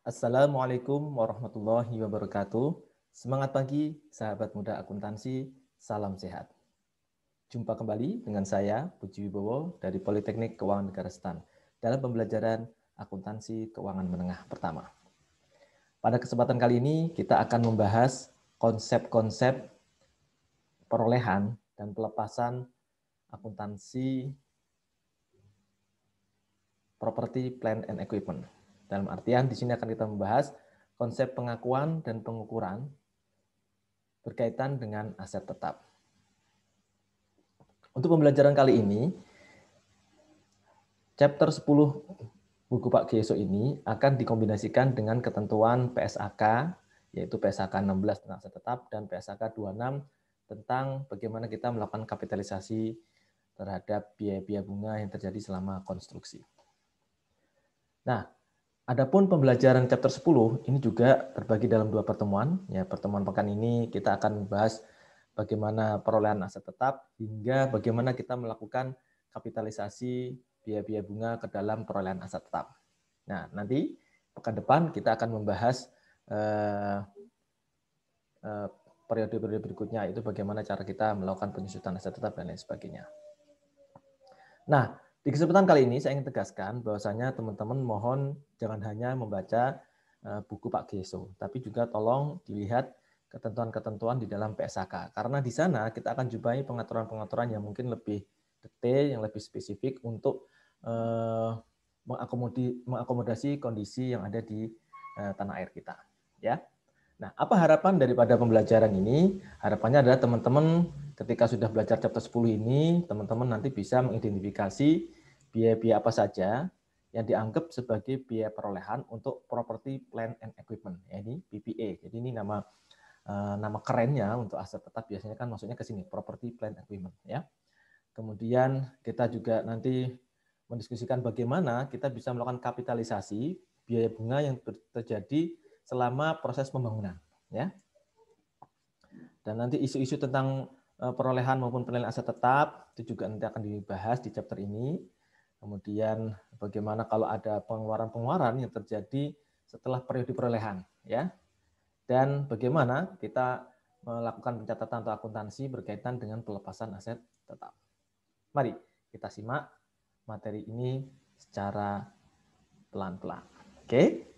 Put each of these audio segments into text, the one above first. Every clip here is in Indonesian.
Assalamualaikum warahmatullahi wabarakatuh. Semangat pagi, sahabat muda akuntansi, salam sehat. Jumpa kembali dengan saya, Puji Wibowo dari Politeknik Keuangan Negara Stan dalam pembelajaran akuntansi keuangan menengah pertama. Pada kesempatan kali ini, kita akan membahas konsep-konsep perolehan dan pelepasan akuntansi property, plant, and equipment. Dalam artian, di sini akan kita membahas konsep pengakuan dan pengukuran berkaitan dengan aset tetap. Untuk pembelajaran kali ini, chapter 10 buku Pak Gieso ini akan dikombinasikan dengan ketentuan PSAK, yaitu PSAK 16 tentang aset tetap dan PSAK 26 tentang bagaimana kita melakukan kapitalisasi terhadap biaya-biaya bunga yang terjadi selama konstruksi. Nah, adapun pembelajaran chapter 10 ini juga terbagi dalam dua pertemuan. Ya, pertemuan pekan ini kita akan membahas bagaimana perolehan aset tetap hingga bagaimana kita melakukan kapitalisasi biaya-biaya bunga ke dalam perolehan aset tetap. Nah, nanti pekan depan kita akan membahas periode-periode berikutnya, itu bagaimana cara kita melakukan penyusutan aset tetap dan lain sebagainya. Nah, di kesempatan kali ini saya ingin tegaskan bahwasanya teman-teman mohon jangan hanya membaca buku Pak Gieso, tapi juga tolong dilihat ketentuan-ketentuan di dalam PSAK. Karena di sana kita akan jumpai pengaturan-pengaturan yang mungkin lebih detail, yang lebih spesifik untuk mengakomodasi kondisi yang ada di tanah air kita. Ya. Nah, apa harapan daripada pembelajaran ini? Harapannya adalah teman-teman ketika sudah belajar chapter 10 ini, teman-teman nanti bisa mengidentifikasi biaya-biaya apa saja yang dianggap sebagai biaya perolehan untuk property, plant, and equipment. Ya, ini PPA. Jadi ini nama kerennya untuk aset tetap biasanya kan maksudnya ke sini, property, plant, equipment. Ya. Kemudian kita juga nanti mendiskusikan bagaimana kita bisa melakukan kapitalisasi biaya bunga yang terjadi selama proses pembangunan, ya. Dan nanti isu-isu tentang perolehan maupun penilaian aset tetap itu juga nanti akan dibahas di chapter ini. Kemudian bagaimana kalau ada pengeluaran-pengeluaran yang terjadi setelah periode perolehan, ya. Dan bagaimana kita melakukan pencatatan atau akuntansi berkaitan dengan pelepasan aset tetap. Mari kita simak materi ini secara pelan-pelan. Oke?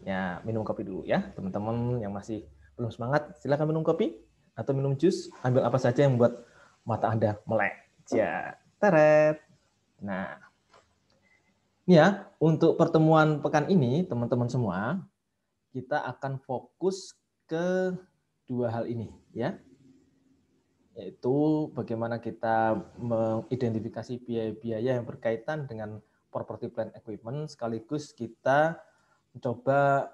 Ya, minum kopi dulu ya. Teman-teman yang masih belum semangat, silakan minum kopi atau minum jus, ambil apa saja yang membuat mata Anda melek. Ya, teret. Nah, ya, untuk pertemuan pekan ini, teman-teman semua, kita akan fokus ke dua hal ini, ya. Yaitu bagaimana kita mengidentifikasi biaya-biaya yang berkaitan dengan property plant equipment, sekaligus kita mencoba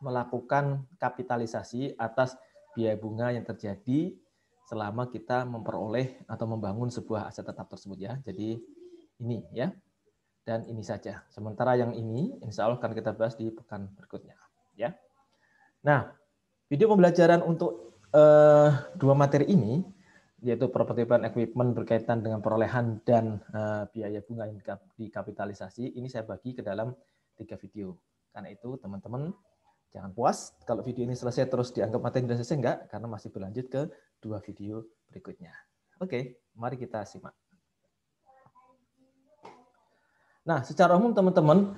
melakukan kapitalisasi atas biaya bunga yang terjadi selama kita memperoleh atau membangun sebuah aset tetap tersebut, ya. Jadi ini, ya. Dan ini saja. Sementara yang ini insya Allah akan kita bahas di pekan berikutnya, ya. Nah, video pembelajaran untuk dua materi ini, yaitu property plant equipment berkaitan dengan perolehan dan biaya bunga yang dikapitalisasi, ini saya bagi ke dalam 3 video. Karena itu teman-teman jangan puas kalau video ini selesai terus dianggap materi sudah selesai, enggak, karena masih berlanjut ke 2 video berikutnya. Oke, mari kita simak. Nah, secara umum teman-teman,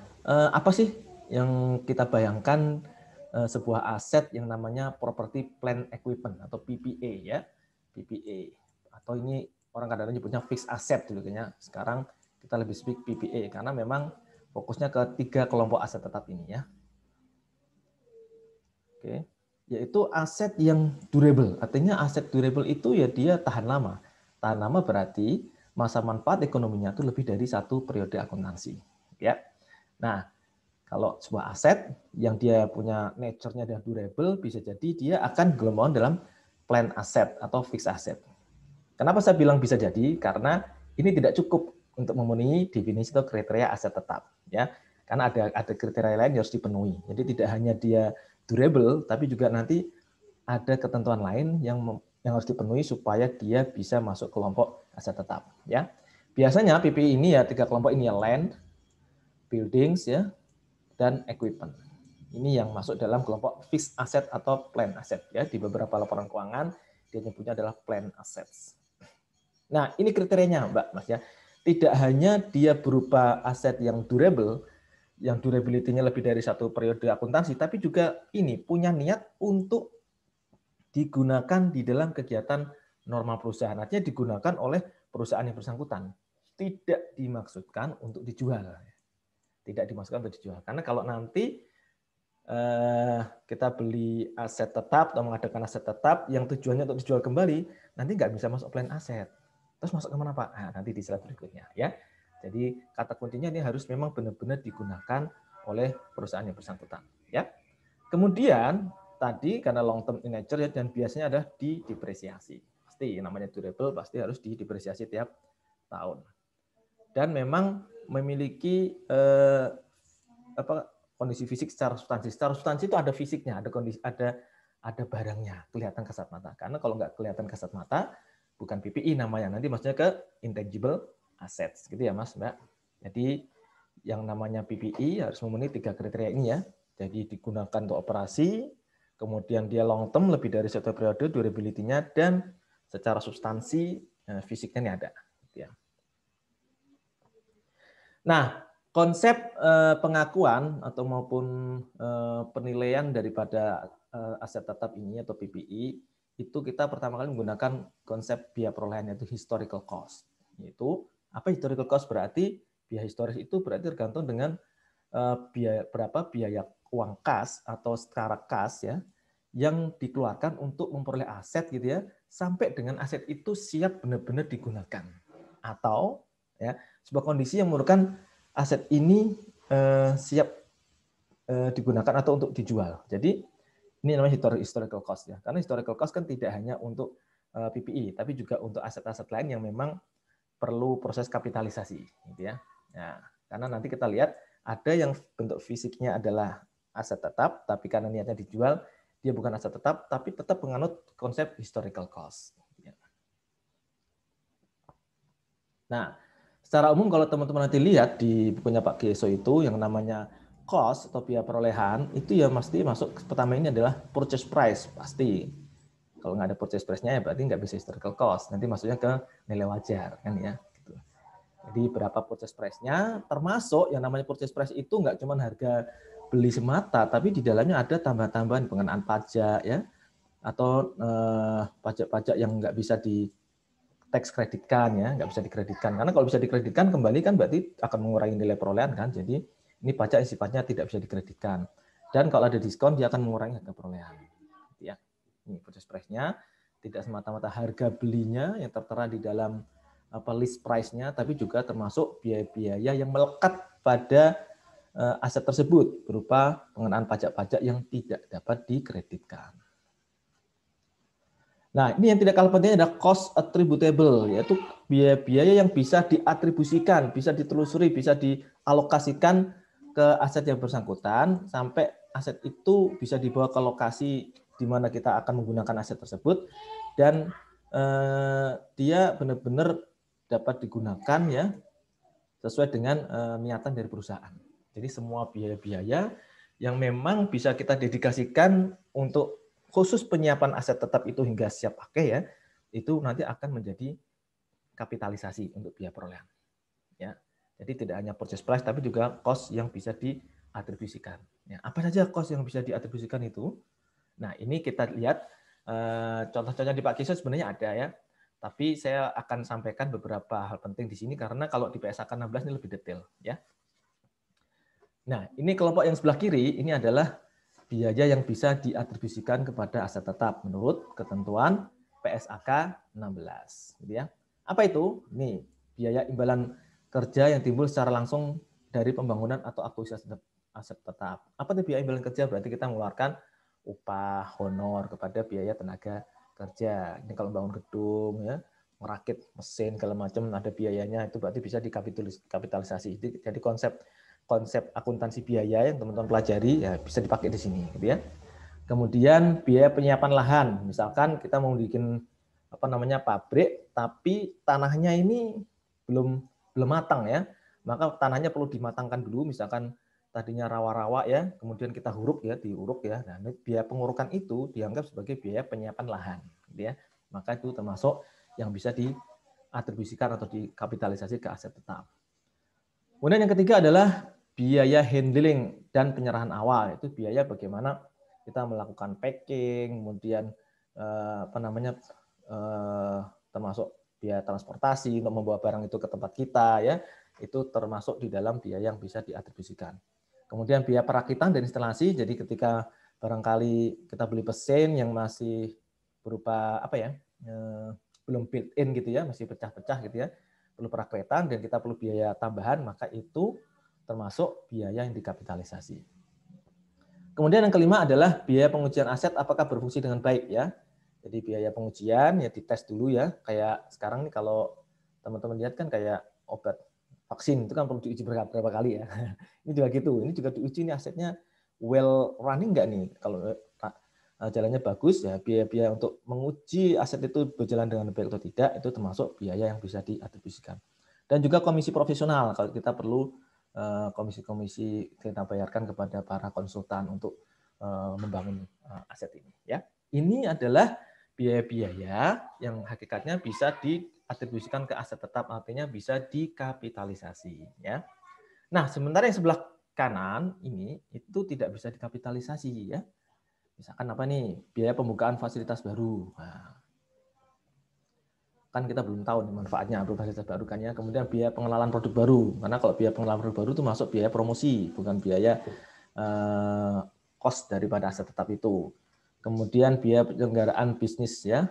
apa sih yang kita bayangkan sebuah aset yang namanya property plant equipment atau PPA, ya. PPA, atau ini orang kadang-kadang nyebutnya fixed asset dulu kayaknya. Sekarang kita lebih speak PPA karena memang fokusnya ke 3 kelompok aset tetap ini, ya. Oke, yaitu aset yang durable. Artinya aset durable itu ya dia tahan lama. Tahan lama berarti masa manfaat ekonominya itu lebih dari 1 periode akuntansi, ya. Nah, kalau sebuah aset yang dia punya nature-nya dia durable, bisa jadi dia akan golongan dalam plan asset atau fixed asset. Kenapa saya bilang bisa jadi? Karena ini tidak cukup untuk memenuhi definisi atau kriteria aset tetap, ya. Karena ada kriteria lain yang harus dipenuhi. Jadi tidak hanya dia durable, tapi juga nanti ada ketentuan lain yang harus dipenuhi supaya dia bisa masuk kelompok aset tetap, ya. Biasanya PPI ini ya 3 kelompok ini ya, land, buildings, ya, dan equipment. Ini yang masuk dalam kelompok fixed asset atau plan asset ya. Di beberapa laporan keuangan dia nyebutnya adalah plan assets. Nah, ini kriterianya, Mbak, Mas ya. Tidak hanya dia berupa aset yang durable, yang durability-nya lebih dari satu periode akuntansi, tapi juga ini punya niat untuk digunakan di dalam kegiatan normal perusahaan. Artinya digunakan oleh perusahaan yang bersangkutan. Tidak dimaksudkan untuk dijual. Tidak dimaksudkan untuk dijual. Karena kalau nanti kita beli aset tetap atau mengadakan aset tetap yang tujuannya untuk dijual kembali, nanti nggak bisa masuk plan aset. Terus masuk kemana Pak? Nah, nanti di slide berikutnya ya. Jadi kata kuncinya ini harus memang benar-benar digunakan oleh perusahaan yang bersangkutan. Ya. Kemudian tadi karena long term in nature ya, dan biasanya ada didepresiasi. Pasti namanya durable pasti harus didepresiasi tiap tahun. Dan memang memiliki kondisi fisik secara substansi. Secara substansi itu ada fisiknya, ada kondisi, ada barangnya, kelihatan kasat mata. Karena kalau nggak kelihatan kasat mata, bukan PPI namanya. Nanti maksudnya ke intangible assets, gitu ya Mas, Mbak. Jadi yang namanya PPI harus memenuhi 3 kriteria ini ya. Jadi digunakan untuk operasi, kemudian dia long term lebih dari satu periode, durability-nya, dan secara substansi fisiknya ini ada. Gitu ya. Nah, konsep pengakuan atau maupun penilaian daripada aset tetap ini atau PPI itu kita pertama kali menggunakan konsep biaya perolehan yaitu historical cost. Yaitu apa historical cost berarti biaya historis itu berarti tergantung dengan berapa biaya uang kas atau secara kas ya yang dikeluarkan untuk memperoleh aset gitu ya sampai dengan aset itu siap benar-benar digunakan atau ya sebuah kondisi yang memerlukan aset ini siap digunakan atau untuk dijual. Jadi ini namanya historical cost ya. Karena historical cost kan tidak hanya untuk PPI, tapi juga untuk aset-aset lain yang memang perlu proses kapitalisasi, gitu ya. Nah, karena nanti kita lihat ada yang bentuk fisiknya adalah aset tetap, tapi karena niatnya dijual, dia bukan aset tetap, tapi tetap menganut konsep historical cost. Nah, secara umum kalau teman-teman nanti lihat di bukunya Pak Geso itu yang namanya cost atau biaya perolehan itu ya mesti masuk pertama ini adalah purchase price pasti. Kalau nggak ada purchase price-nya ya berarti nggak bisa historical cost. Nanti masuknya ke nilai wajar kan ya. Gitu. Jadi berapa purchase price-nya termasuk yang namanya purchase price itu nggak cuma harga beli semata, tapi di dalamnya ada tambahan-tambahan pengenaan pajak ya atau pajak-pajak yang nggak bisa di tax kreditkan ya, nggak bisa dikreditkan. Karena kalau bisa dikreditkan kembali kan berarti akan mengurangi nilai perolehan kan. Jadi ini pajak yang sifatnya tidak bisa dikreditkan. Dan kalau ada diskon dia akan mengurangi harga perolehan. Ya. Ini purchase price-nya tidak semata-mata harga belinya yang tertera di dalam list price-nya, tapi juga termasuk biaya-biaya yang melekat pada aset tersebut berupa pengenaan pajak-pajak yang tidak dapat dikreditkan. Nah, ini yang tidak kalah pentingnya adalah cost attributable, yaitu biaya-biaya yang bisa diatribusikan, bisa ditelusuri, bisa dialokasikan ke aset yang bersangkutan, sampai aset itu bisa dibawa ke lokasi di mana kita akan menggunakan aset tersebut, dan dia benar-benar dapat digunakan ya sesuai dengan niatan dari perusahaan. Jadi semua biaya-biaya yang memang bisa kita dedikasikan untuk khusus penyiapan aset tetap itu hingga siap pakai ya, itu nanti akan menjadi kapitalisasi untuk biaya perolehan. Ya. Jadi tidak hanya purchase price tapi juga cost yang bisa diatribusikan. Ya, apa saja cost yang bisa diatribusikan itu? Nah, ini kita lihat contoh-contohnya di Pak Kiso sebenarnya ada ya. Tapi saya akan sampaikan beberapa hal penting di sini karena kalau di PSAK 16 ini lebih detail ya. Nah, ini kelompok yang sebelah kiri ini adalah biaya yang bisa diatribusikan kepada aset tetap menurut ketentuan PSAK 16. Gitu ya. Apa itu? Ini biaya imbalan kerja yang timbul secara langsung dari pembangunan atau akuisisi aset tetap. Apa itu biaya imbalan kerja? Berarti kita mengeluarkan upah, honor kepada biaya tenaga kerja. Ini kalau bangun gedung, ya, merakit mesin, segala macam ada biayanya, itu berarti bisa dikapitalisasi. Jadi konsep akuntansi biaya yang teman-teman pelajari ya bisa dipakai di sini gitu ya. Kemudian biaya penyiapan lahan, misalkan kita mau bikin pabrik tapi tanahnya ini belum matang ya, maka tanahnya perlu dimatangkan dulu, misalkan tadinya rawa-rawa ya, kemudian kita huruk ya, diuruk ya. Nah, biaya pengurukan itu dianggap sebagai biaya penyiapan lahan, gitu ya. Maka itu termasuk yang bisa diatribusikan atau dikapitalisasi ke aset tetap. Kemudian yang ketiga adalah biaya handling dan penyerahan awal. Itu biaya bagaimana kita melakukan packing, kemudian termasuk biaya transportasi untuk membawa barang itu ke tempat kita ya. Itu termasuk di dalam biaya yang bisa diatribusikan. Kemudian biaya perakitan dan instalasi. Jadi ketika barangkali kita beli mesin yang masih berupa belum built-in gitu ya, masih pecah-pecah gitu ya, perlu perakitan dan kita perlu biaya tambahan, maka itu termasuk biaya yang dikapitalisasi. Kemudian yang kelima adalah biaya pengujian aset apakah berfungsi dengan baik ya. Jadi biaya pengujian ya dites dulu ya. Kayak sekarang nih kalau teman-teman lihat kan kayak obat vaksin itu kan perlu diuji berapa kali ya. Ini juga gitu. Ini juga diuji nih asetnya well running nggak nih. Kalau jalannya bagus ya biaya-biaya untuk menguji aset itu berjalan dengan baik atau tidak itu termasuk biaya yang bisa diatribusikan. Dan juga komisi profesional kalau kita perlu komisi-komisi kita bayarkan kepada para konsultan untuk membangun aset ini ya. Ini adalah biaya-biaya yang hakikatnya bisa diatribusikan ke aset tetap, artinya bisa dikapitalisasi ya. Nah, sementara yang sebelah kanan ini itu tidak bisa dikapitalisasi ya. Misalkan apa nih? Biaya pembukaan fasilitas baru. Nah, kan kita belum tahu nih manfaatnya fasilitas baru kan ya. Kemudian biaya pengenalan produk baru. Karena kalau biaya pengenalan produk baru itu masuk biaya promosi, bukan biaya cost daripada aset tetap itu. Kemudian biaya penyelenggaraan bisnis ya,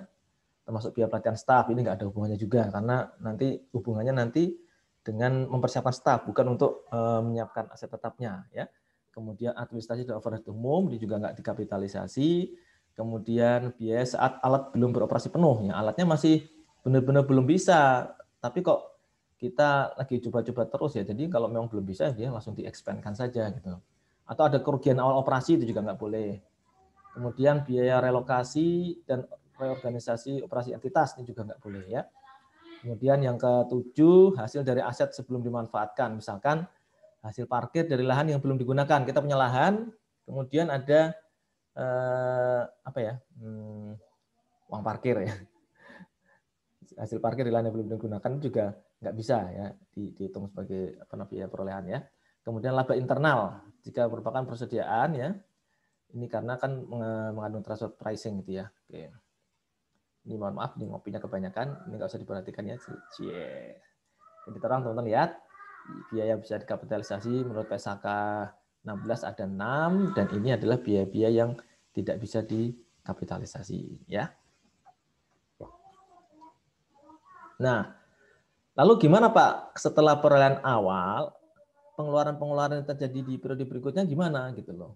termasuk biaya pelatihan staf. Ini nggak ada hubungannya juga karena nanti hubungannya nanti dengan mempersiapkan staf, bukan untuk menyiapkan aset tetapnya ya. Kemudian administrasi dan overhead umum ini juga nggak dikapitalisasi. Kemudian biaya saat alat belum beroperasi penuh ya, alatnya masih benar-benar belum bisa, tapi kok kita lagi coba-coba terus ya. Jadi kalau memang belum bisa dia langsung di-expand-kan saja gitu. Atau ada kerugian awal operasi itu juga nggak boleh. Kemudian biaya relokasi dan reorganisasi operasi entitas ini juga nggak boleh ya. Kemudian yang ketujuh, hasil dari aset sebelum dimanfaatkan. Misalkan hasil parkir dari lahan yang belum digunakan. Kita punya lahan, kemudian ada uang parkir ya. Hasil parkir di lahan yang belum digunakan juga nggak bisa ya dihitung sebagai biaya perolehan ya. Kemudian laba internal jika merupakan persediaan ya. Ini karena kan mengandung transfer pricing gitu ya. Oke. Ini mohon maaf, ini ngopinya kebanyakan, ini nggak usah diperhatikan ya. Jadi terang teman-teman lihat, biaya bisa dikapitalisasi menurut PSAK 16 ada 6 dan ini adalah biaya-biaya yang tidak bisa dikapitalisasi ya. Nah, lalu gimana Pak setelah perolehan awal, pengeluaran-pengeluaran yang terjadi di periode berikutnya gimana gitu loh.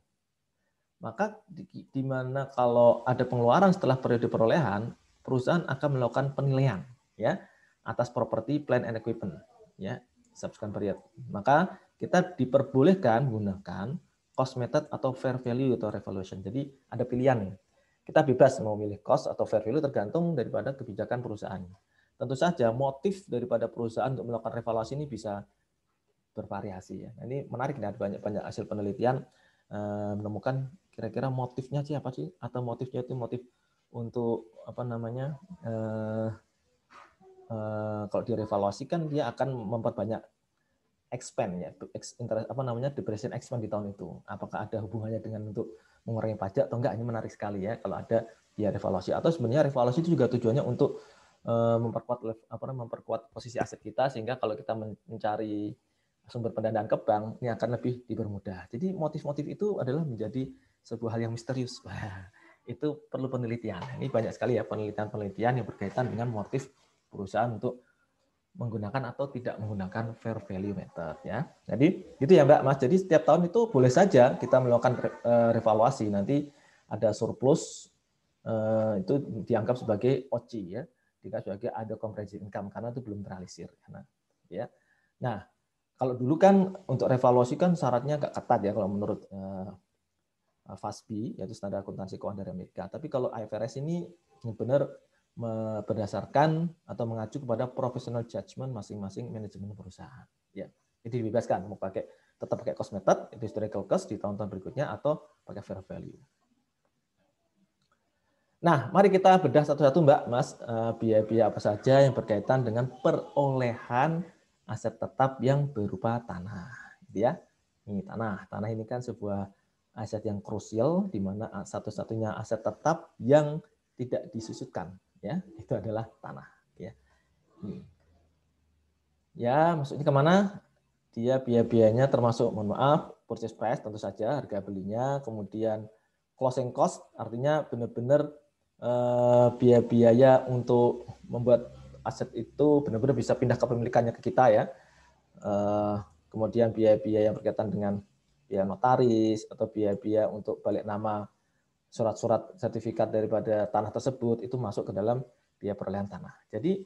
Maka di mana kalau ada pengeluaran setelah periode perolehan, perusahaan akan melakukan penilaian ya atas properti, plant and equipment ya subsequent period. Maka kita diperbolehkan menggunakan cost method atau fair value atau revaluation. Jadi ada pilihan nih. Kita bebas mau milih cost atau fair value tergantung daripada kebijakan perusahaan. Tentu saja motif daripada perusahaan untuk melakukan revaluasi ini bisa bervariasi ya. Nah, ini menarik nih, ada banyak hasil penelitian menemukan kira-kira motifnya siapa sih, atau motifnya itu motif untuk kalau direvaluasi kan dia akan memperbanyak expand ya, depreciation expand di tahun itu. Apakah ada hubungannya dengan untuk mengurangi pajak atau enggak? Ini menarik sekali ya kalau ada dia revaluasi. Atau sebenarnya revaluasi itu juga tujuannya untuk memperkuat posisi aset kita sehingga kalau kita mencari sumber pendanaan ke bank ini akan lebih dipermudah. Jadi motif-motif itu adalah menjadi sebuah hal yang misterius. Wah, itu perlu penelitian. Ini banyak sekali ya penelitian-penelitian yang berkaitan dengan motif perusahaan untuk menggunakan atau tidak menggunakan fair value method ya. Jadi gitu ya Mbak Mas. Jadi setiap tahun itu boleh saja kita melakukan revaluasi. Nanti ada surplus itu dianggap sebagai OC ya, dianggap sebagai ada comprehensive income karena itu belum terrealisir. Ya. Nah, kalau dulu kan untuk revaluasi kan syaratnya agak ketat ya kalau menurut FASB yaitu standar akuntansi keuangan dari Amerika. Tapi kalau IFRS ini benar berdasarkan atau mengacu kepada professional judgment masing-masing manajemen perusahaan. Ya. Jadi dibebaskan mau tetap pakai cost method, itu historical cost di tahun-tahun berikutnya, atau pakai fair value. Nah, mari kita bedah satu-satu, Mbak, Mas, biaya-biaya apa saja yang berkaitan dengan perolehan aset tetap yang berupa tanah, gitu ya. Ini tanah ini kan sebuah aset yang krusial, di mana satu-satunya aset tetap yang tidak disusutkan, ya, itu adalah tanah, ya. Ya, maksudnya kemana? Dia biaya-biayanya termasuk, mohon maaf, purchase price tentu saja, harga belinya, kemudian closing cost, artinya benar-benar biaya-biaya untuk membuat aset itu benar-benar bisa pindah kepemilikannya ke kita, ya. Kemudian biaya-biaya yang berkaitan dengan biaya notaris atau biaya-biaya untuk balik nama surat-surat sertifikat daripada tanah tersebut, itu masuk ke dalam biaya perolehan tanah. Jadi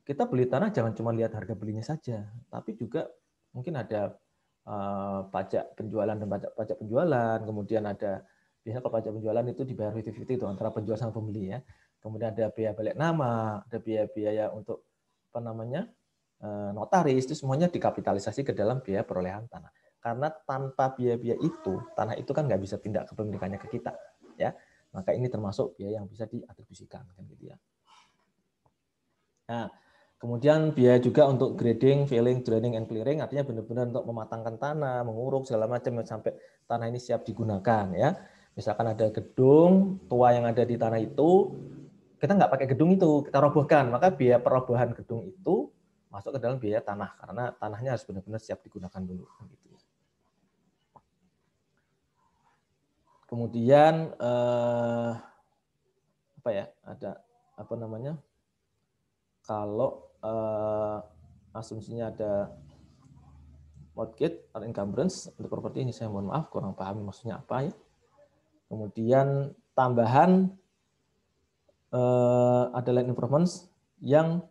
kita beli tanah jangan cuma lihat harga belinya saja, tapi juga mungkin ada pajak penjualan dan pajak penjualan, kemudian ada biasanya kalau pajak penjualan itu dibayar 50-50 itu antara penjual sama pembeli, ya. Kemudian ada biaya balik nama, ada biaya-biaya untuk apa namanya notaris, itu semuanya dikapitalisasi ke dalam biaya perolehan tanah. Karena tanpa biaya-biaya itu, tanah itu kan nggak bisa pindah kepemilikannya ke kita, ya. Maka ini termasuk biaya yang bisa diatribusikan, kan gitu, ya. Nah, kemudian biaya juga untuk grading, filling, draining, and clearing, artinya benar-benar untuk mematangkan tanah, menguruk segala macam sampai tanah ini siap digunakan, ya. Misalkan ada gedung tua yang ada di tanah itu, kita nggak pakai gedung itu, kita robohkan, maka biaya perobohan gedung itu masuk ke dalam biaya tanah, karena tanahnya harus benar-benar siap digunakan dulu. Gitu. Kemudian apa ya? Ada apa namanya? Kalau asumsinya ada mortgage or encumbrance untuk properti ini, saya mohon maaf kurang paham maksudnya apa, ya. Kemudian tambahan ada land improvements yang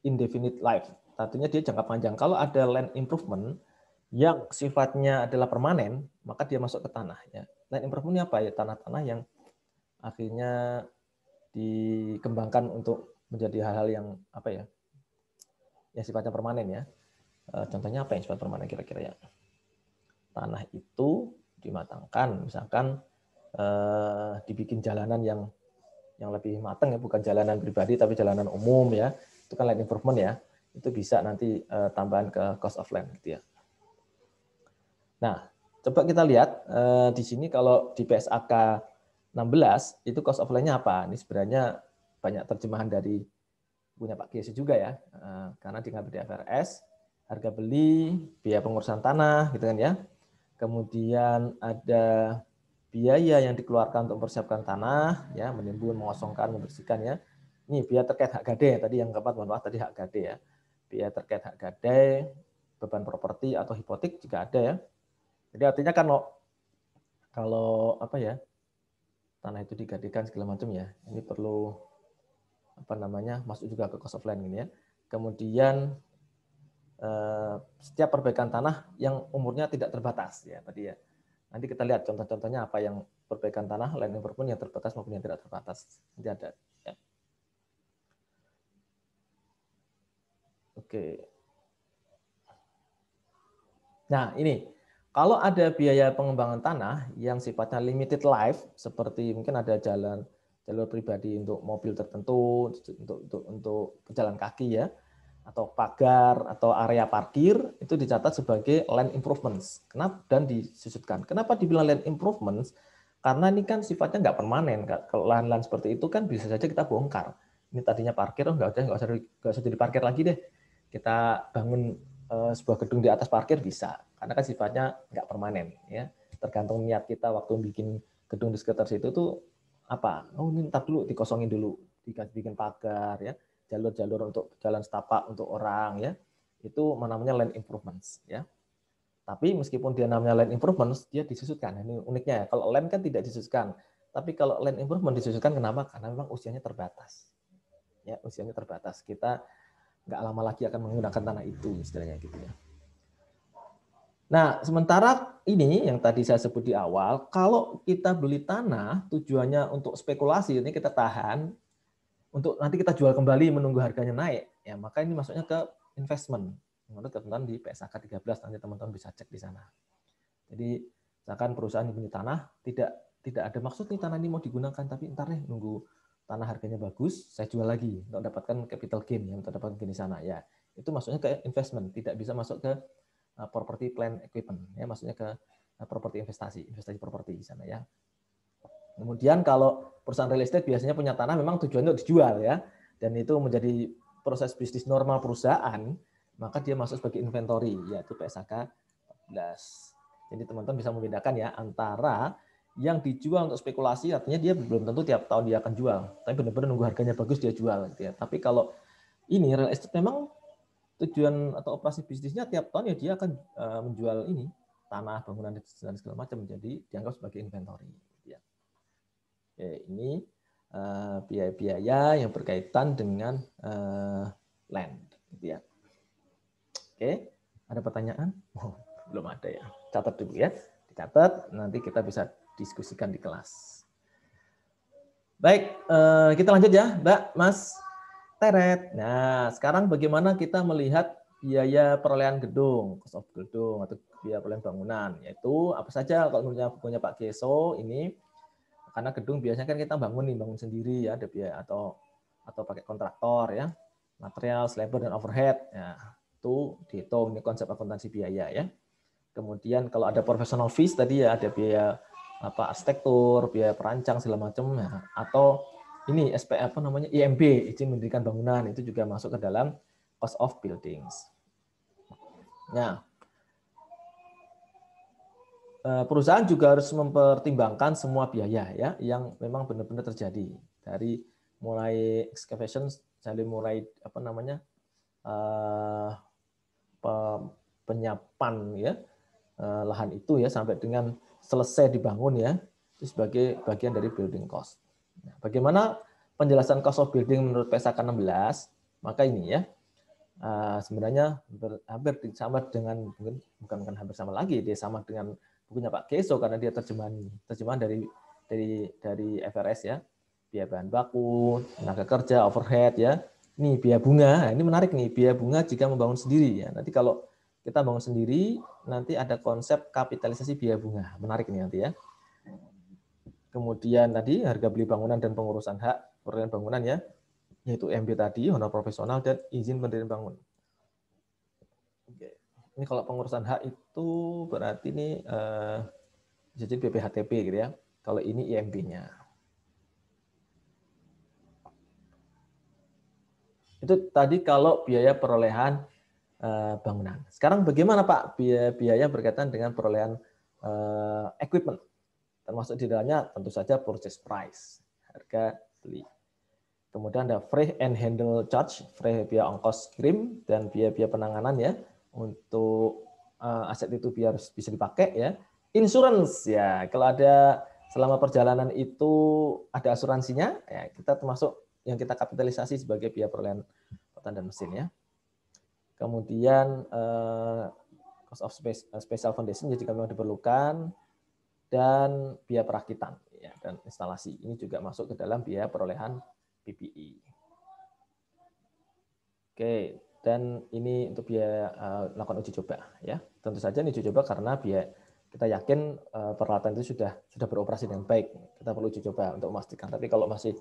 indefinite life, artinya dia jangka panjang. Kalau ada land improvement yang sifatnya adalah permanen, maka dia masuk ke tanah, ya. Land improvement ini apa, ya? Tanah-tanah yang akhirnya dikembangkan untuk menjadi hal-hal yang apa, ya? Yang sifatnya permanen, ya. Contohnya apa yang sifat permanen kira-kira, ya? Tanah itu dimatangkan, misalkan dibikin jalanan yang lebih matang, ya, bukan jalanan pribadi tapi jalanan umum, ya. Itu kan land improvement, ya. Itu bisa nanti tambahan ke cost of land, gitu, ya. Nah, coba kita lihat di sini kalau di PSAK 16 itu cost of land-nya apa? Ini sebenarnya banyak terjemahan dari punya Pak Kiesi juga, ya. Karena di KPDFRS harga beli, biaya pengurusan tanah, gitu kan, ya. Kemudian ada biaya yang dikeluarkan untuk mempersiapkan tanah, ya, menimbun, mengosongkan, membersihkan, ya. Ini biaya terkait hak gade, tadi yang keempat, mohon maaf, tadi hak gade, ya. Biaya terkait hak gade, beban properti atau hipotek juga ada, ya. Jadi artinya kan kalau apa, ya, tanah itu digadekan segala macam, ya, ini perlu apa namanya masuk juga ke cost of land ini, ya. Kemudian setiap perbaikan tanah yang umurnya tidak terbatas, ya, tadi, ya. Nanti kita lihat contoh-contohnya apa yang perbaikan tanah, land improvement yang terbatas maupun yang tidak terbatas. Nanti ada. Ya. Oke. Nah, ini kalau ada biaya pengembangan tanah yang sifatnya limited life, seperti mungkin ada jalur pribadi untuk mobil tertentu, untuk pejalan kaki, ya, atau pagar atau area parkir, itu dicatat sebagai land improvements. Kenapa? Dan disusutkan. Kenapa dibilang land improvements? Karena ini kan sifatnya nggak permanen. Kalau lahan-lahan seperti itu kan bisa saja kita bongkar. Ini tadinya parkir, nggak usah jadi parkir lagi deh. Kita bangun sebuah gedung di atas parkir bisa. Karena kan sifatnya nggak permanen, ya. Tergantung niat kita waktu bikin gedung di sekitar situ tuh apa? Oh, ini ntar dulu dikosongin dulu, bikin pagar, ya. Jalur-jalur untuk jalan setapak untuk orang, ya. Itu namanya land improvements, ya. Tapi meskipun dia namanya land improvements, dia disusutkan. Ini uniknya, ya. Kalau land kan tidak disusutkan. Tapi kalau land improvement disusutkan, kenapa? Karena memang usianya terbatas. Ya, usianya terbatas. Kita nggak lama lagi akan menggunakan tanah itu, istilahnya gitu, ya. Nah, sementara ini yang tadi saya sebut di awal, kalau kita beli tanah tujuannya untuk spekulasi, ini kita tahan, untuk nanti kita jual kembali menunggu harganya naik, ya maka ini masuknya ke investment. Menurut ketentuan di PSAK 13 nanti teman-teman bisa cek di sana. Jadi misalkan perusahaan punya tanah tidak ada maksud nih tanah ini mau digunakan, tapi ntar nih nunggu tanah harganya bagus, saya jual lagi untuk dapatkan capital gain, yang untuk dapatkan gain di sana. Ya, itu masuknya ke investment, tidak bisa masuk ke property plant equipment, ya maksudnya ke properti investasi properti di sana ya. Kemudian kalau perusahaan real estate biasanya punya tanah memang tujuannya untuk dijual ya, dan itu menjadi proses bisnis normal perusahaan, maka dia masuk sebagai inventory, yaitu PSAK 14. Jadi teman-teman bisa membedakan ya antara yang dijual untuk spekulasi, artinya dia belum tentu tiap tahun dia akan jual, tapi benar-benar nunggu harganya bagus dia jual. Gitu ya. Tapi kalau ini real estate memang tujuan atau operasi bisnisnya tiap tahun ya dia akan menjual ini tanah, bangunan dan segala macam, jadi dianggap sebagai inventory. Gitu ya. Oke, ini biaya-biaya yang berkaitan dengan land. Gitu ya. Oke, ada pertanyaan? Oh, belum ada ya. Catat dulu ya. Dicatat, nanti kita bisa diskusikan di kelas. Baik, kita lanjut ya, Mbak, Mas, Teret. Nah, sekarang bagaimana kita melihat biaya perolehan gedung, cost of gedung, atau biaya perolehan bangunan, yaitu apa saja kalau menurut bukunya Pak Geso ini, karena gedung biasanya kan kita bangun sendiri ya, ada biaya atau pakai kontraktor ya, material, labor dan overhead. Ya, itu dihitung, ini konsep akuntansi biaya ya. Kemudian kalau ada professional fees tadi ya ada biaya arsitektur, biaya perancang segala macam ya, atau ini IMB, izin mendirikan bangunan, itu juga masuk ke dalam cost of buildings. Nah, perusahaan juga harus mempertimbangkan semua biaya ya yang memang benar-benar terjadi, dari mulai excavation, dari mulai penyiapan ya lahan itu ya sampai dengan selesai dibangun ya, itu sebagai bagian dari building cost. Nah, bagaimana penjelasan cost of building menurut PSAK 16? Maka ini ya sebenarnya hampir sama dengan, bukan hampir sama lagi, dia sama dengan bukunya Pak Geso karena dia terjemahan dari FRS ya, biaya bahan baku, tenaga kerja, overhead ya. Ini biaya bunga, ini menarik nih, biaya bunga jika membangun sendiri ya. Nanti kalau kita bangun sendiri, nanti ada konsep kapitalisasi biaya bunga, menarik nih nanti ya. Kemudian tadi harga beli bangunan dan pengurusan hak perolehan bangunan ya, yaitu MB tadi, honor profesional dan izin pendirian bangun. Oke. Ini kalau pengurusan hak itu berarti ini jadi BPHTP gitu ya. Kalau ini IMB-nya. Itu tadi kalau biaya perolehan bangunan. Sekarang bagaimana Pak biaya berkaitan dengan perolehan equipment? Termasuk di dalamnya tentu saja purchase price, harga beli. Kemudian ada free and handle charge, free biaya ongkos kirim dan biaya-biaya penanganan ya untuk aset itu biar bisa dipakai ya. Insurance ya, kalau ada selama perjalanan itu ada asuransinya ya, kita termasuk yang kita kapitalisasi sebagai biaya perolehan patan dan mesin ya. Kemudian cost of special foundation jika memang diperlukan, dan biaya perakitan ya, dan instalasi ini juga masuk ke dalam biaya perolehan PPI. Oke, dan ini untuk biaya melakukan uji coba ya. Tentu saja ini uji coba karena biaya kita yakin peralatan itu sudah beroperasi dengan baik. Kita perlu uji coba untuk memastikan. Tapi kalau masih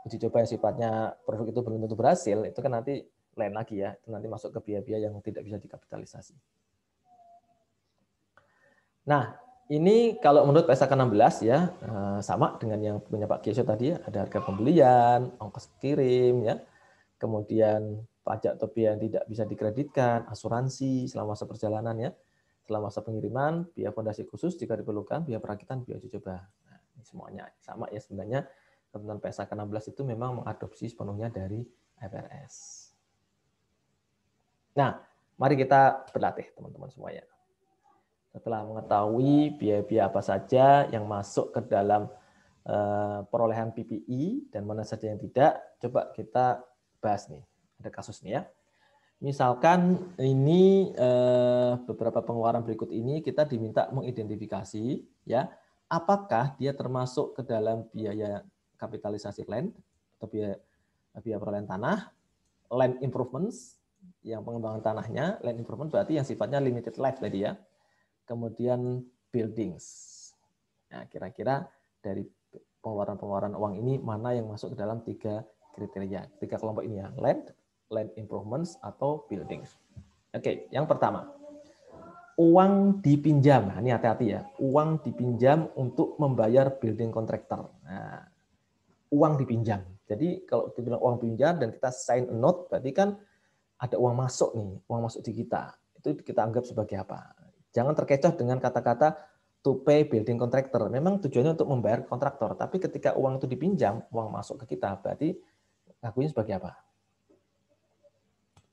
uji coba yang sifatnya produk itu belum tentu berhasil, itu kan nanti lain lagi ya. Itu nanti masuk ke biaya-biaya yang tidak bisa dikapitalisasi. Nah, ini kalau menurut PSAK 16 ya sama dengan yang punya Pak Geso tadi ya, ada harga pembelian, ongkos kirim ya, kemudian pajak atau biaya yang tidak bisa dikreditkan, asuransi selama masa perjalanan ya, selama masa pengiriman, biaya fondasi khusus jika diperlukan, biaya perakitan, biaya uji coba. Nah, ini semuanya sama ya sebenarnya. Ketentuan PSAK 16 itu memang mengadopsi sepenuhnya dari FRS. Nah, mari kita berlatih teman-teman semuanya. Setelah mengetahui biaya-biaya apa saja yang masuk ke dalam perolehan PPI dan mana saja yang tidak, coba kita bahas nih. Ada kasus nih ya. Misalkan ini beberapa pengeluaran berikut ini kita diminta mengidentifikasi ya, apakah dia termasuk ke dalam biaya kapitalisasi land atau biaya biaya perolehan tanah, land improvements, yang pengembangan tanahnya, land improvement berarti yang sifatnya limited life tadi ya. Kemudian buildings. Nah, kira-kira dari pengeluaran-pengeluaran uang ini mana yang masuk ke dalam 3 kriteria, 3 kelompok ini ya, land improvements atau buildings. Oke, yang pertama, uang dipinjam. Nah, ini hati-hati ya, uang dipinjam untuk membayar building contractor. Nah, uang dipinjam. Jadi kalau dibilang uang pinjam dan kita sign a note, berarti kan ada uang masuk nih, uang masuk di kita. Itu kita anggap sebagai apa? Jangan terkecoh dengan kata-kata to pay building contractor. Memang tujuannya untuk membayar kontraktor, tapi ketika uang itu dipinjam, uang masuk ke kita, berarti ngakunya sebagai apa?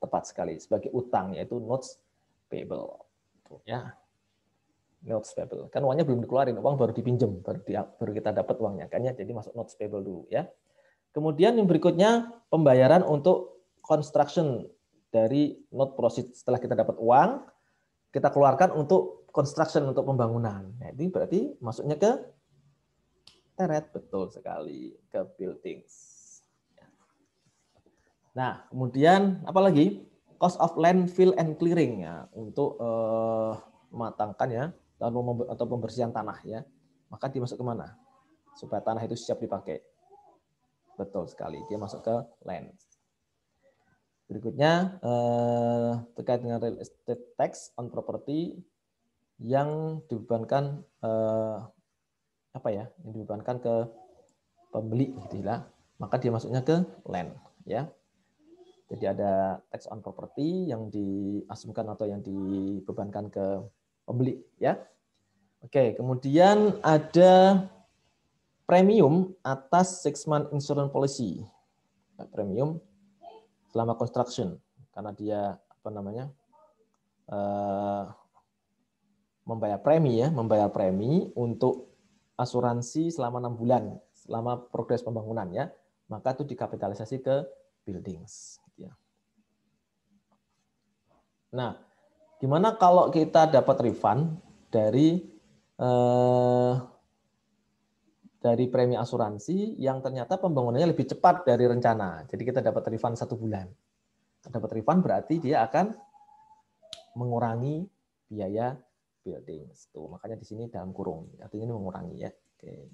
Tepat sekali, sebagai utang, yaitu notes payable. Ya, notes payable. Kan uangnya belum dikeluarin, uang baru dipinjam, baru kita dapat uangnya. Kan ya, jadi masuk notes payable dulu ya. Kemudian yang berikutnya pembayaran untuk construction dari note proceed. Setelah kita dapat uang, kita keluarkan untuk construction, untuk pembangunan. Nah, ini berarti masuknya ke teret, betul sekali, ke buildings. Nah, kemudian apa lagi? Cost of landfill and clearing ya, untuk mematangkan ya, atau pembersihan tanah ya. Maka dia masuk ke mana? Supaya tanah itu siap dipakai. Betul sekali, dia masuk ke land. Berikutnya terkait dengan real estate tax on property yang dibebankan apa ya? Yang dibebankan ke pembeli gitu ya. Maka dia masuknya ke land ya. Jadi ada tax on property yang diasumkan atau yang dibebankan ke pembeli ya. Oke, kemudian ada premium atas 6-month insurance policy. Nah, premium selama construction karena dia apa namanya? Membayar premi untuk asuransi selama 6 bulan selama progres pembangunan ya. Maka itu dikapitalisasi ke buildings gitu ya. Nah, gimana kalau kita dapat refund dari premi asuransi yang ternyata pembangunannya lebih cepat dari rencana. Jadi kita dapat refund 1 bulan. Dapat refund berarti dia akan mengurangi biaya building. Tuh, makanya di sini dalam kurung. Artinya ini mengurangi ya. Oke.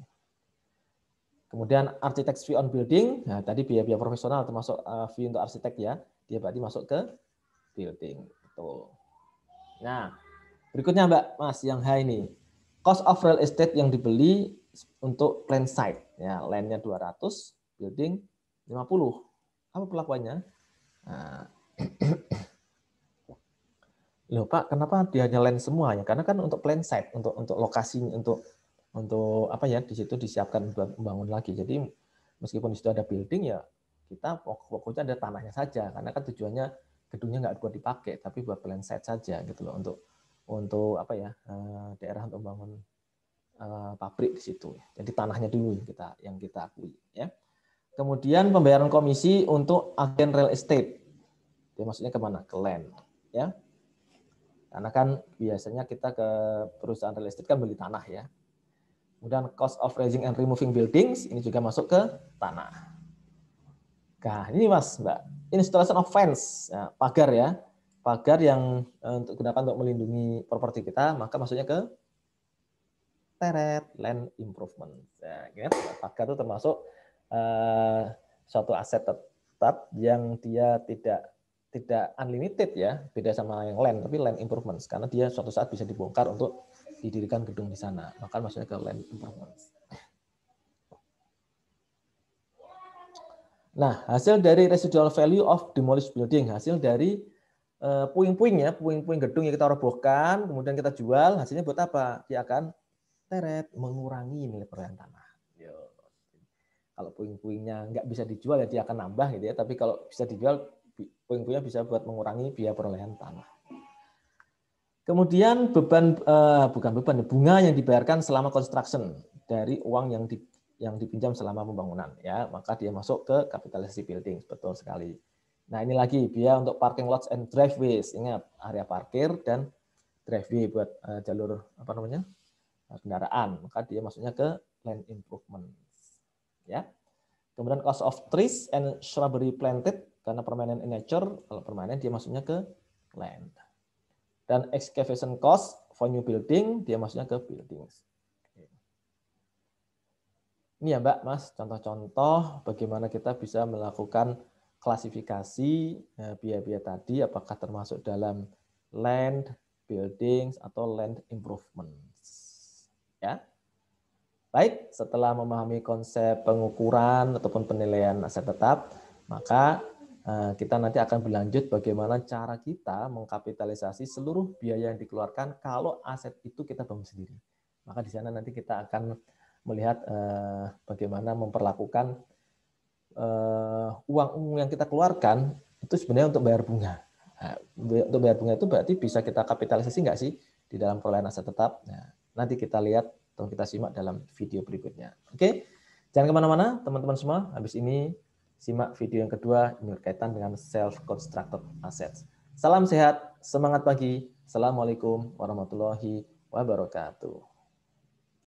Kemudian architect fee on building. Nah, tadi biaya-biaya profesional termasuk fee untuk arsitek ya. Dia berarti masuk ke building. Tuh. Nah, berikutnya Mbak, Mas, yang H ini. Cost of real estate yang dibeli untuk land site. Ya, land-nya 200, building 50. Apa perlakuannya? Nah, loh Pak, kenapa dia hanya land semua ya? Karena kan untuk plan site, untuk lokasinya, untuk apa ya, di situ disiapkan buat membangun lagi. Jadi meskipun di situ ada building ya, kita pokoknya ada tanahnya saja. Karena kan tujuannya gedungnya nggak buat dipakai, tapi buat plan site saja gitu loh, untuk apa ya, daerah untuk membangun pabrik di situ. Jadi tanahnya dulu yang kita akui ya. Kemudian pembayaran komisi untuk agen real estate. Dia maksudnya kemana? Ke land ya. Karena kan biasanya kita ke perusahaan real estate kan beli tanah ya. Kemudian cost of raising and removing buildings, ini juga masuk ke tanah. Nah, ini Mas, Mbak. Installation of fence, ya, pagar ya. Pagar yang digunakan untuk melindungi properti kita, maka masuknya ke teret, land improvement. Ya, ingat, pagar itu termasuk suatu aset tetap yang dia tidak unlimited ya, beda sama yang land, tapi land improvements karena dia suatu saat bisa dibongkar untuk didirikan gedung di sana, maka maksudnya ke land improvements. Nah, hasil dari residual value of demolished building, hasil dari puing-puing ya, puing-puing gedung yang kita robohkan, kemudian kita jual, hasilnya buat apa? Dia akan teret, mengurangi nilai perolehan tanah. Kalau puing-puingnya nggak bisa dijual ya dia akan nambah gitu ya, tapi kalau bisa dijual puing-puingnya bisa buat mengurangi biaya perolehan tanah. Kemudian bukan beban, bunga yang dibayarkan selama construction dari uang yang dipinjam selama pembangunan ya, maka dia masuk ke kapitalisasi building, betul sekali. Nah, ini lagi biaya untuk parking lots and driveways. Ingat, area parkir dan driveway buat jalur apa namanya? Kendaraan, maka dia masuknya ke land improvement. Ya. Kemudian cost of trees and shrubbery planted, karena permanent in nature, kalau permanent dia masuknya ke land. Dan excavation cost for new building, dia masuknya ke buildings. Ini ya Mbak, Mas, contoh-contoh bagaimana kita bisa melakukan klasifikasi biaya-biaya tadi, apakah termasuk dalam land, buildings, atau land improvements. Ya. Baik, setelah memahami konsep pengukuran ataupun penilaian aset tetap, maka kita nanti akan berlanjut bagaimana cara kita mengkapitalisasi seluruh biaya yang dikeluarkan kalau aset itu kita bangun sendiri. Maka di sana nanti kita akan melihat bagaimana memperlakukan uang yang kita keluarkan itu sebenarnya untuk bayar bunga. Nah, untuk bayar bunga itu berarti bisa kita kapitalisasi nggak sih di dalam perolehan aset tetap? Nah, nanti kita lihat atau kita simak dalam video berikutnya. Oke, jangan kemana-mana teman-teman semua. Habis ini simak video yang kedua yang berkaitan dengan self-constructed assets. Salam sehat, semangat pagi. Assalamualaikum warahmatullahi wabarakatuh.